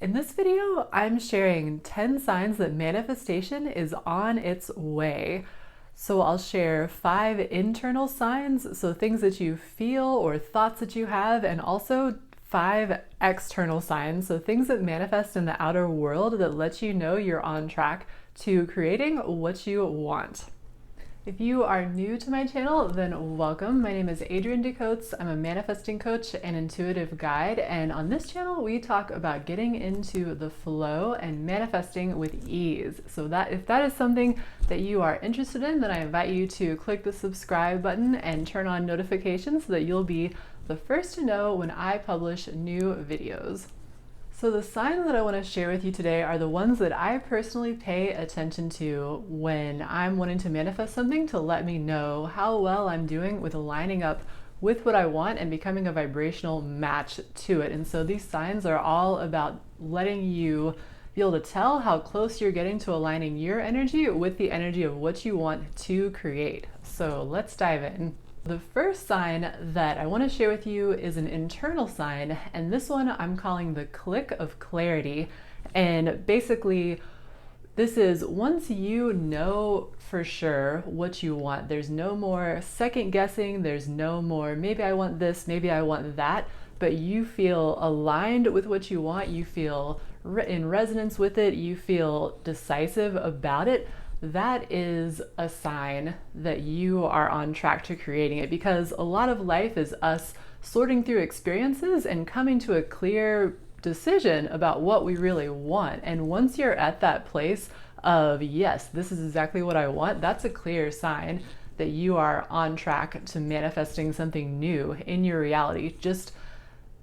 In this video, I'm sharing 10 signs that manifestation is on its way. So I'll share 5 internal signs, so things that you feel or thoughts that you have, and also 5 external signs, so things that manifest in the outer world that let you know you're on track to creating what you want. If you are new to my channel, then welcome. My name is Adrianne DeCotes. I'm a manifesting coach and intuitive guide, and on this channel we talk about getting into the flow and manifesting with ease. So that if that is something that you are interested in, then I invite you to click the subscribe button and turn on notifications so that you'll be the first to know when I publish new videos. So the signs that I want to share with you today are the ones that I personally pay attention to when I'm wanting to manifest something, to let me know how well I'm doing with aligning up with what I want and becoming a vibrational match to it. And so these signs are all about letting you be able to tell how close you're getting to aligning your energy with the energy of what you want to create. So let's dive in. The first sign that I want to share with you is an internal sign, and this one I'm calling the click of clarity. And basically, this is once you know for sure what you want, there's no more second guessing, there's no more maybe I want this, maybe I want that, but you feel aligned with what you want, you feel in resonance with it, you feel decisive about it. That is a sign that you are on track to creating it, because a lot of life is us sorting through experiences and coming to a clear decision about what we really want. And once you're at that place of, yes, this is exactly what I want, that's a clear sign that you are on track to manifesting something new in your reality. Just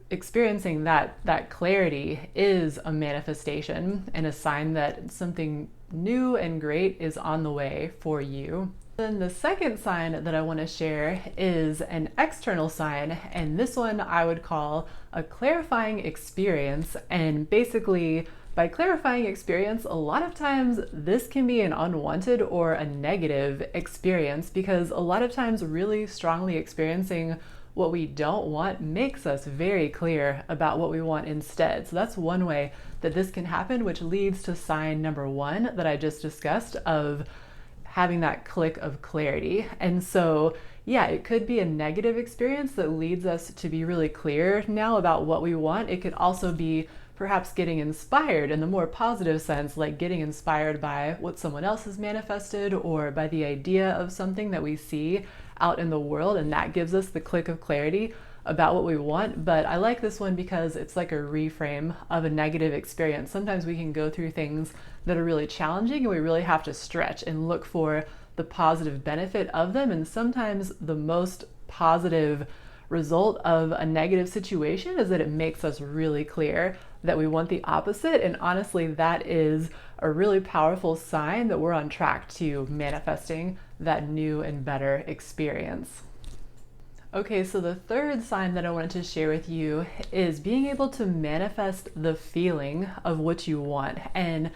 experiencing that clarity is a manifestation and a sign that something new and great is on the way for you. Then the second sign that I want to share is an external sign, and this one I would call a clarifying experience. And basically, by clarifying experience, a lot of times this can be an unwanted or a negative experience, because a lot of times really strongly experiencing what we don't want makes us very clear about what we want instead. So that's one way that this can happen, which leads to sign number 1 that I just discussed, of having that click of clarity. And so, yeah, it could be a negative experience that leads us to be really clear now about what we want. It could also be perhaps getting inspired in the more positive sense, like getting inspired by what someone else has manifested or by the idea of something that we see out in the world, and that gives us the click of clarity about what we want. But I like this one because it's like a reframe of a negative experience. Sometimes we can go through things that are really challenging and we really have to stretch and look for the positive benefit of them. And sometimes the most positive result of a negative situation is that it makes us really clear that we want the opposite. And honestly, that is a really powerful sign that we're on track to manifesting that new and better experience. Okay, so the third sign that I wanted to share with you is being able to manifest the feeling of what you want. And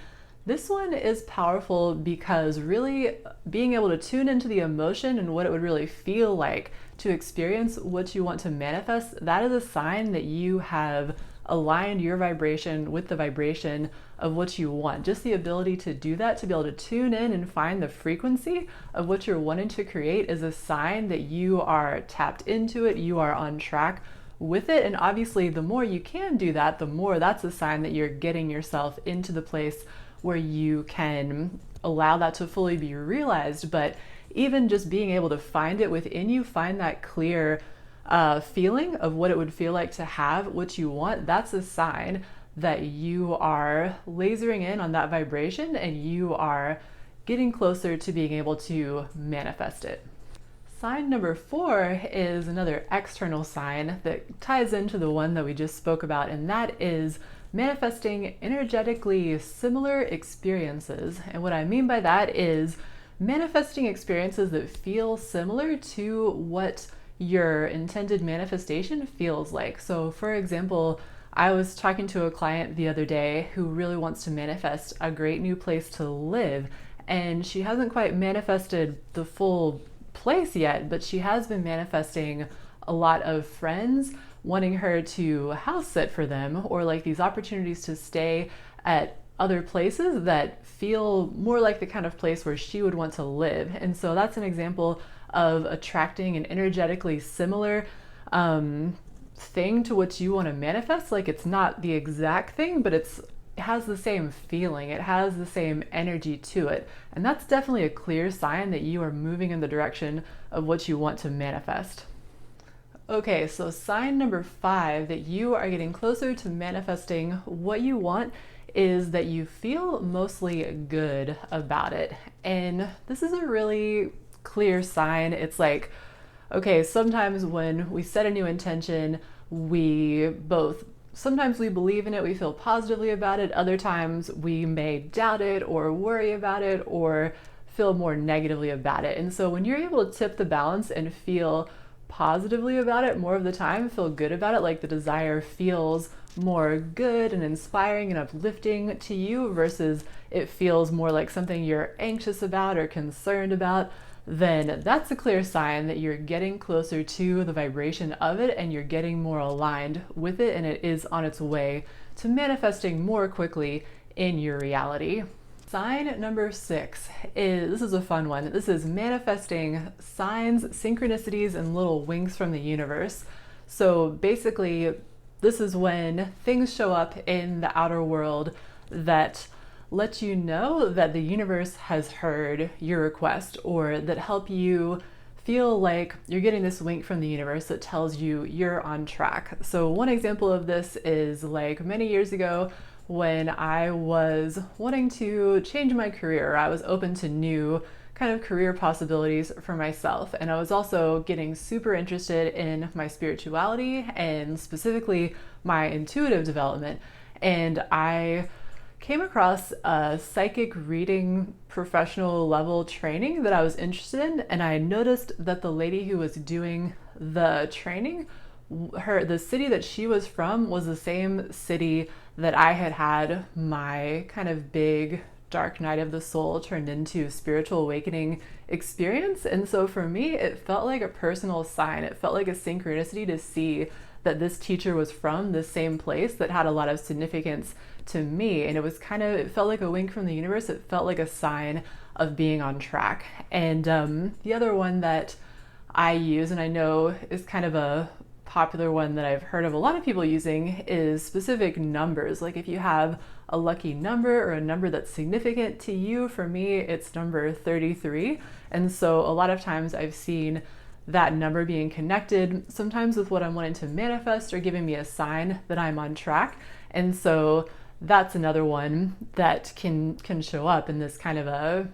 this one is powerful because really being able to tune into the emotion and what it would really feel like to experience what you want to manifest, that is a sign that you have aligned your vibration with the vibration of what you want. Just the ability to do that, to be able to tune in and find the frequency of what you're wanting to create, is a sign that you are tapped into it, you are on track with it. And obviously, the more you can do that, the more that's a sign that you're getting yourself into the place where you can allow that to fully be realized. But even just being able to find it within you, find that clear feeling of what it would feel like to have what you want, that's a sign that you are lasering in on that vibration and you are getting closer to being able to manifest it. Sign number 4 is another external sign that ties into the one that we just spoke about, and that is manifesting energetically similar experiences. And what I mean by that is manifesting experiences that feel similar to what your intended manifestation feels like. So for example, I was talking to a client the other day who really wants to manifest a great new place to live, and she hasn't quite manifested the full place yet, but she has been manifesting a lot of friends, wanting her to house sit for them, or like these opportunities to stay at other places that feel more like the kind of place where she would want to live. And so that's an example of attracting an energetically similar thing to what you want to manifest. Like it's not the exact thing, but it has the same feeling, it has the same energy to it. And that's definitely a clear sign that you are moving in the direction of what you want to manifest. Okay, so sign number 5 that you are getting closer to manifesting what you want is that you feel mostly good about it. And this is a really clear sign. It's like, okay, sometimes when we set a new intention, sometimes we believe in it, we feel positively about it. Other times we may doubt it or worry about it or feel more negatively about it. And so when you're able to tip the balance and feel positively about it more of the time, feel good about it, like the desire feels more good and inspiring and uplifting to you versus it feels more like something you're anxious about or concerned about, then that's a clear sign that you're getting closer to the vibration of it and you're getting more aligned with it, and it is on its way to manifesting more quickly in your reality. Sign number 6 this is a fun one. This is manifesting signs, synchronicities, and little winks from the universe. So basically, this is when things show up in the outer world that let you know that the universe has heard your request, or that help you feel like you're getting this wink from the universe that tells you you're on track. So one example of this is like many years ago when I was wanting to change my career. I was open to new kind of career possibilities for myself. And I was also getting super interested in my spirituality and specifically my intuitive development. And I came across a psychic reading professional level training that I was interested in. And I noticed that the lady who was doing the training, the city that she was from was the same city that I had my kind of big dark night of the soul turned into spiritual awakening experience. And so for me, it felt like a personal sign. It felt like a synchronicity to see that this teacher was from the same place that had a lot of significance to me. And it felt like a wink from the universe. It felt like a sign of being on track. And the other one that I use, and I know is kind of a popular one that I've heard of a lot of people using, is specific numbers. Like if you have a lucky number or a number that's significant to you, for me, it's number 33. And so a lot of times I've seen that number being connected sometimes with what I'm wanting to manifest or giving me a sign that I'm on track. And so that's another one that can show up in this kind of a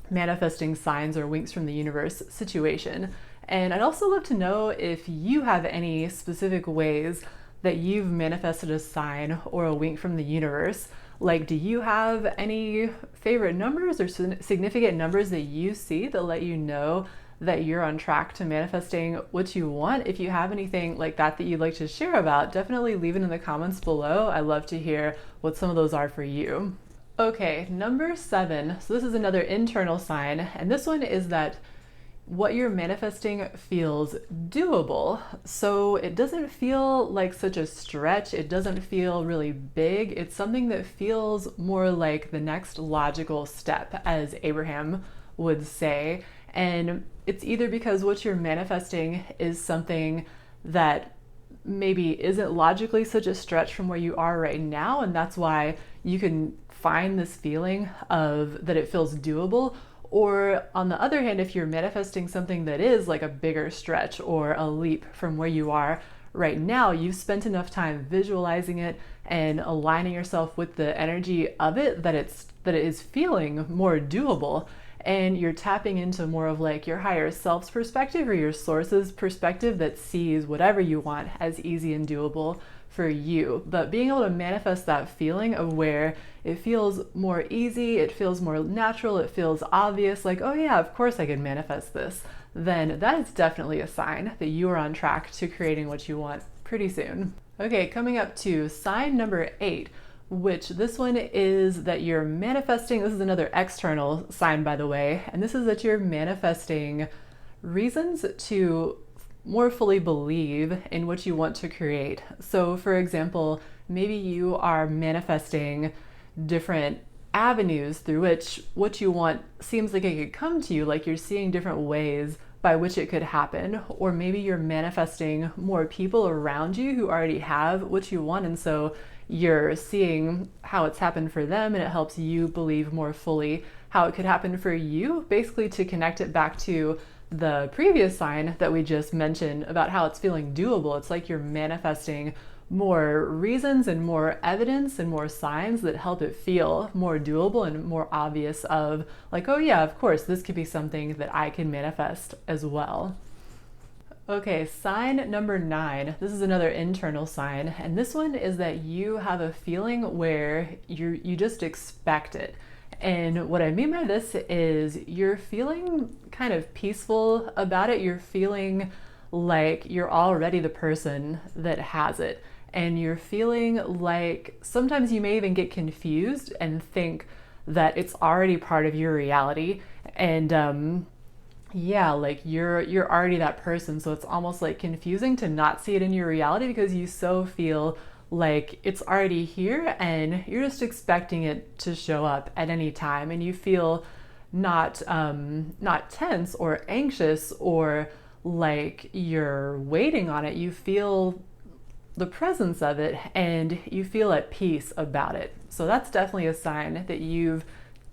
manifesting signs or winks from the universe situation. And I'd also love to know if you have any specific ways that you've manifested a sign or a wink from the universe. Like, do you have any favorite numbers or significant numbers that you see that let you know that you're on track to manifesting what you want? If you have anything like that you'd like to share about, definitely leave it in the comments below. I love to hear what some of those are for you. Okay, number 7. So this is another internal sign, and this one is that what you're manifesting feels doable. So it doesn't feel like such a stretch. It doesn't feel really big. It's something that feels more like the next logical step, as Abraham would say. And it's either because what you're manifesting is something that maybe isn't logically such a stretch from where you are right now, and that's why you can find this feeling of that it feels doable. Or on the other hand, if you're manifesting something that is like a bigger stretch or a leap from where you are right now, you've spent enough time visualizing it and aligning yourself with the energy of it that it is feeling more doable. And you're tapping into more of like your higher self's perspective or your source's perspective that sees whatever you want as easy and doable for you. But being able to manifest that feeling of where it feels more easy, it feels more natural, it feels obvious, like, oh yeah, of course I can manifest this, then that is definitely a sign that you are on track to creating what you want pretty soon. Okay, coming up to sign number 8, which this one is that you're manifesting, this is another external sign, by the way, and this is that you're manifesting reasons to more fully believe in what you want to create. So, for example, maybe you are manifesting different avenues through which what you want seems like it could come to you, like you're seeing different ways by which it could happen. Or maybe you're manifesting more people around you who already have what you want, and so you're seeing how it's happened for them, and it helps you believe more fully how it could happen for you, basically to connect it back to the previous sign that we just mentioned about how it's feeling doable. It's like you're manifesting more reasons and more evidence and more signs that help it feel more doable and more obvious of like, oh yeah, of course, this could be something that I can manifest as well. Okay, sign number 9. This is another internal sign, and this one is that you have a feeling where you just expect it. And what I mean by this is you're feeling kind of peaceful about it. You're feeling like you're already the person that has it. And you're feeling like sometimes you may even get confused and think that it's already part of your reality. And yeah, like you're already that person. So it's almost like confusing to not see it in your reality because you so feel like it's already here and you're just expecting it to show up at any time, and you feel not tense or anxious or like you're waiting on it. You feel the presence of it and you feel at peace about it. So that's definitely a sign that you've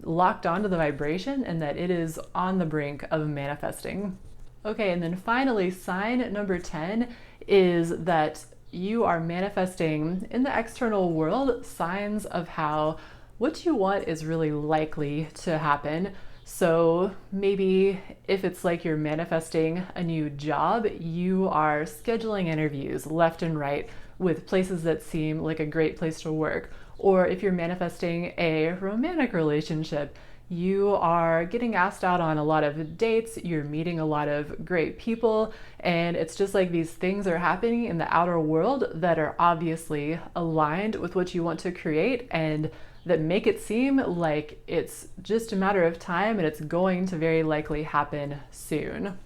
locked onto the vibration and that it is on the brink of manifesting. Okay, and then finally, sign number 10 is that you are manifesting in the external world signs of how what you want is really likely to happen. So maybe if it's like you're manifesting a new job, you are scheduling interviews left and right with places that seem like a great place to work. Or if you're manifesting a romantic relationship, you are getting asked out on a lot of dates, you're meeting a lot of great people, and it's just like these things are happening in the outer world that are obviously aligned with what you want to create and that make it seem like it's just a matter of time and it's going to very likely happen soon.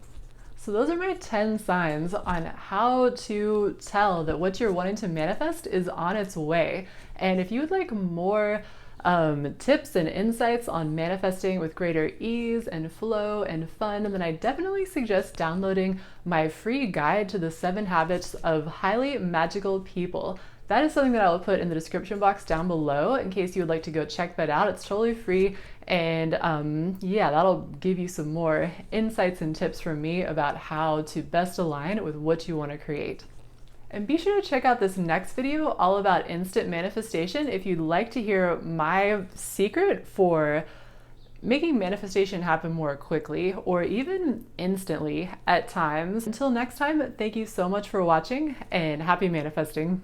So those are my 10 signs on how to tell that what you're wanting to manifest is on its way. And if you would like more tips and insights on manifesting with greater ease and flow and fun, then I definitely suggest downloading my free guide to the 7 habits of highly magical people. That is something that I will put in the description box down below in case you would like to go check that out. It's totally free, and yeah, that'll give you some more insights and tips from me about how to best align with what you want to create. And be sure to check out this next video all about instant manifestation if you'd like to hear my secret for making manifestation happen more quickly or even instantly at times. Until next time, thank you so much for watching and happy manifesting.